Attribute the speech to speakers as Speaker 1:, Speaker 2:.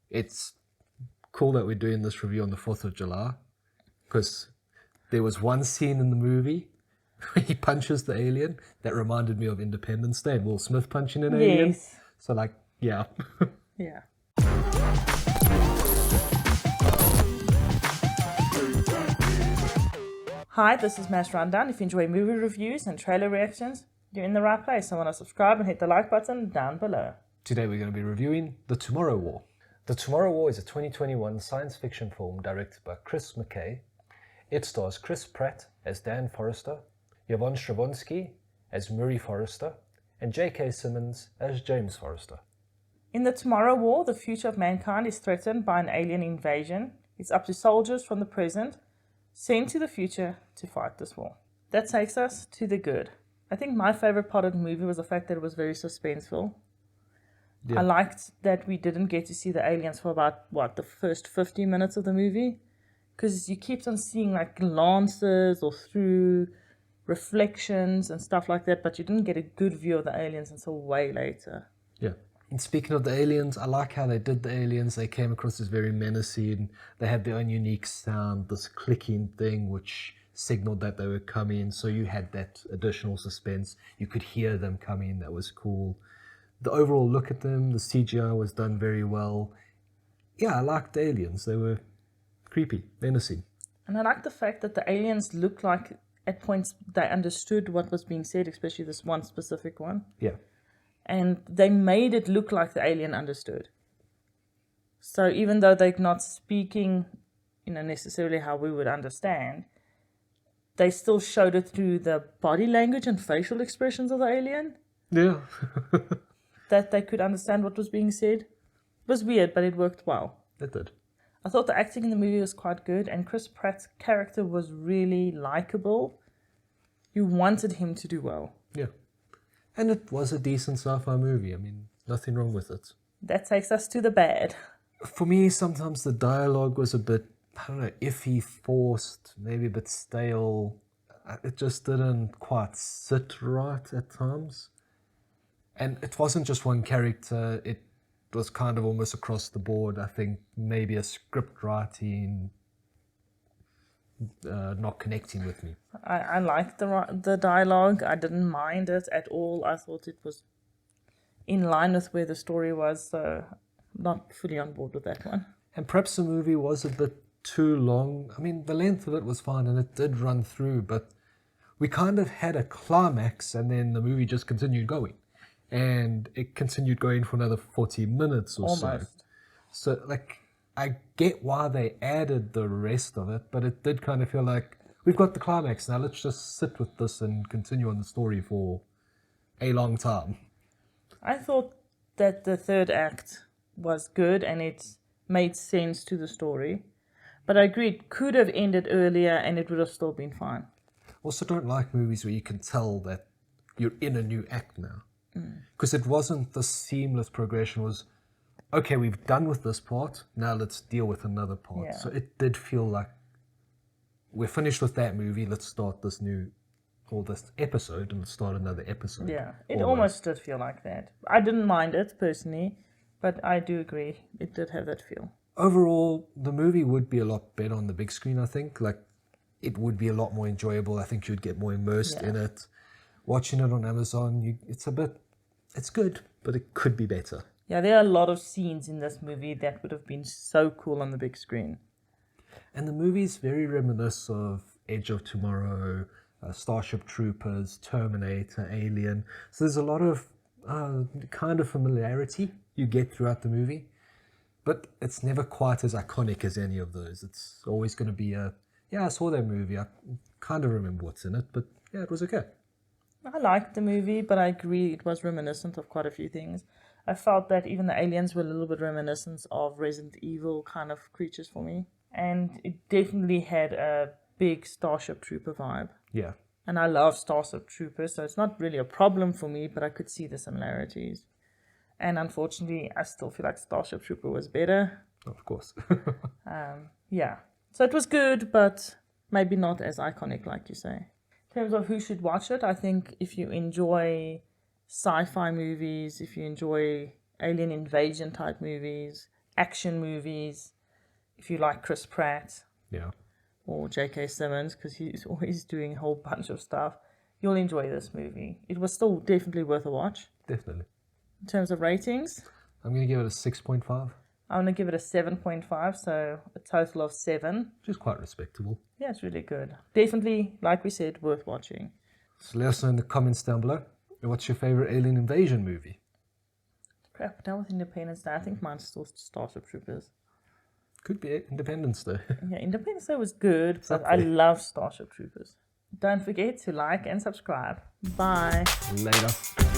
Speaker 1: It's cool that we're doing this review on the 4th of July, because there was one scene in the movie where he punches the alien that reminded me of Independence Day and Will Smith punching an alien.
Speaker 2: Yes.
Speaker 1: So, like, yeah.
Speaker 2: Yeah. Hi, this is Mass Rundown. If you enjoy movie reviews and trailer reactions, you're in the right place. So I want to subscribe and hit the like button down below.
Speaker 1: Today we're going to be reviewing The Tomorrow War. The Tomorrow War is a 2021 science fiction film directed by McKay. It stars Pratt as Dan Forrester, Yvonne Strahovski as Murray Forrester, and J.K. Simmons as James Forrester.
Speaker 2: In The Tomorrow War, the future of mankind is threatened by an alien invasion. It's up to soldiers from the present sent to the future to fight this war. That takes us to the good. I think my favorite part of the movie was the fact that it was very suspenseful. Yeah. I liked that we didn't get to see the aliens for about, the first 50 minutes of the movie. Because you kept on seeing like glances or through reflections and stuff like that, but you didn't get a good view of the aliens until way later.
Speaker 1: Yeah. And speaking of the aliens, I like how they did the aliens. They came across as very menacing. They had their own unique sound, this clicking thing, which signaled that they were coming. So you had that additional suspense. You could hear them coming. That was cool. The overall look at them, the CGI was done very well. Yeah, I liked the aliens. They were creepy, menacing.
Speaker 2: And I like the fact that the aliens looked like, at points, they understood what was being said, especially this one specific one.
Speaker 1: Yeah.
Speaker 2: And they made it look like the alien understood. So even though they're not speaking, necessarily how we would understand, they still showed it through the body language and facial expressions of the alien.
Speaker 1: Yeah.
Speaker 2: That they could understand what was being said. It was weird, but it worked well.
Speaker 1: It did.
Speaker 2: I thought the acting in the movie was quite good, and Chris Pratt's character was really likable. You wanted him to do well.
Speaker 1: Yeah. And it was a decent sci-fi movie. I mean, nothing wrong with it.
Speaker 2: That takes us to the bad.
Speaker 1: For me, sometimes the dialogue was a bit, iffy, forced, maybe a bit stale. It just didn't quite sit right at times. And it wasn't just one character. It was kind of almost across the board. I think maybe a script writing not connecting with me.
Speaker 2: I liked the dialogue. I didn't mind it at all. I thought it was in line with where the story was, so not fully on board with that one.
Speaker 1: And perhaps the movie was a bit too long. I mean, the length of it was fine and it did run through, but we kind of had a climax and then the movie just continued going. And it continued going for another 40 minutes or so. So, I get why they added the rest of it, but it did kind of feel like, we've got the climax now, let's just sit with this and continue on the story for a long time.
Speaker 2: I thought that the third act was good and it made sense to the story. But I agree, it could have ended earlier and it would have still been fine.
Speaker 1: Also, don't like movies where you can tell that you're in a new act now. Because it wasn't the seamless progression. It was, okay, we've done with this part, now let's deal with another part. Yeah. So it did feel like we're finished with that movie, let's start this episode and let's start another episode.
Speaker 2: Yeah, it almost did feel like that. I didn't mind it personally, but I do agree, it did have that feel. Overall,
Speaker 1: the movie would be a lot better on the big screen, I think. It would be a lot more enjoyable. I think you'd get more immersed in it. Watching it on Amazon, it's good, but it could be better.
Speaker 2: Yeah, there are a lot of scenes in this movie that would have been so cool on the big screen.
Speaker 1: And the movie's very reminiscent of Edge of Tomorrow, Starship Troopers, Terminator, Alien. So there's a lot of kind of familiarity you get throughout the movie. But it's never quite as iconic as any of those. It's always going to be I saw that movie. I kind of remember what's in it, but yeah, it was okay.
Speaker 2: I liked the movie, but I agree it was reminiscent of quite a few things. I felt that even the aliens were a little bit reminiscent of Resident Evil kind of creatures for me. And it definitely had a big Starship Trooper vibe.
Speaker 1: Yeah.
Speaker 2: And I love Starship Troopers, so it's not really a problem for me, but I could see the similarities. And unfortunately, I still feel like Starship Trooper was better.
Speaker 1: Of course.
Speaker 2: Yeah. So it was good, but maybe not as iconic, like you say. In terms of who should watch it, I think if you enjoy sci-fi movies, if you enjoy alien invasion type movies, action movies, if you like Chris Pratt
Speaker 1: Yeah,
Speaker 2: or J.K. Simmons, because he's always doing a whole bunch of stuff, you'll enjoy this movie. It was still definitely worth a watch.
Speaker 1: definitely.
Speaker 2: In terms of ratings,
Speaker 1: I'm going to give it a 6.5,
Speaker 2: I'm going to give it a 7.5, so a total of 7.
Speaker 1: which is quite respectable.
Speaker 2: Yeah, it's really good. Definitely, like we said, worth watching.
Speaker 1: So let us know in the comments down below. What's your favorite alien invasion movie?
Speaker 2: Crap, done with Independence Day. I think mine's still Starship Troopers.
Speaker 1: Could be Independence Day.
Speaker 2: Yeah, Independence Day was good, but
Speaker 1: up
Speaker 2: I
Speaker 1: there.
Speaker 2: love Starship Troopers. Don't forget to like and subscribe. Bye.
Speaker 1: Later.